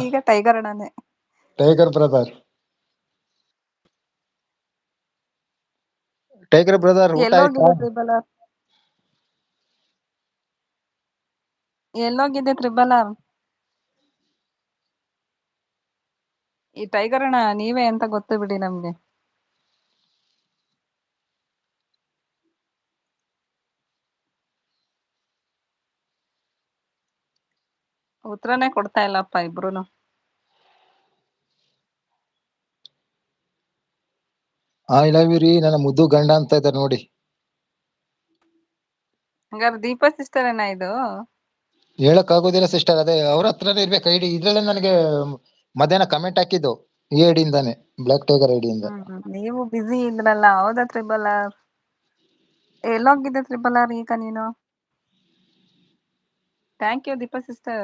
ಈಗ ಟೈಗರ್ ಅಣ್ಣನೇ. Tiger brother. Tiger brother ಊಟ ಆಯ್ತಾ? ಎಲ್ಲೋಗಿದೆ ತ್ರಿಬಲ್ ಆರ್? ಎಲ್ಲೋಗಿದೆ ತ್ರಿಬಲ್ ಆರ್? ಈ ಟೈಗರ್ ಅಣ್ಣ ನೀವೇ ಅಂತ ಗೊತ್ತು ಬಿಡಿ ನಮ್ಗೆ. ಉತ್ತರನೇ ಕೊಡ್ತಾ ಇಲ್ಲಪ್ಪ ಇಬ್ರುನು. ಐ ಲವ್ ಯು ರೀ ನನ್ನ ಮುದ್ದು ಗಂಡ ಅಂತ ಇದ್ದಾರೆ ನೋಡಿ. ಹಂಗಾರೆ ದೀಪಾ ಸಿಸ್ಟರ್ ಏನ ಇದು? ಹೇಳಕ್ ಆಗೋದಿಲ್ಲ ಸಿಸ್ಟರ್, ಅದೇ ಅವ್ರ ಹತ್ರನೇ ಇರ್ಬೇಕು ಐಡಿ. ಇದ್ರಲ್ಲೇ ನನಗೆ ಮಧ್ಯಾಹ್ನ ಕಮೆಂಟ್ ಹಾಕಿದ್ದು ಈ ಐಡಿಯಿಂದಾನೆ, ಬ್ಲಾಕ್ ಟೈಗರ್ ಐಡಿಯಿಂದ. ನೀವು ಬಿಸಿ ಇದ್ರಲ್ಲ, ಹೌದಾ ತ್ರಿಬಲ್ ಆರ್? ಎಲ್ಲೋಗಿದೆ ತ್ರಿಬಲ್ ಆರ್ ಈಗ ನೀನು? Thank you Deepa sister.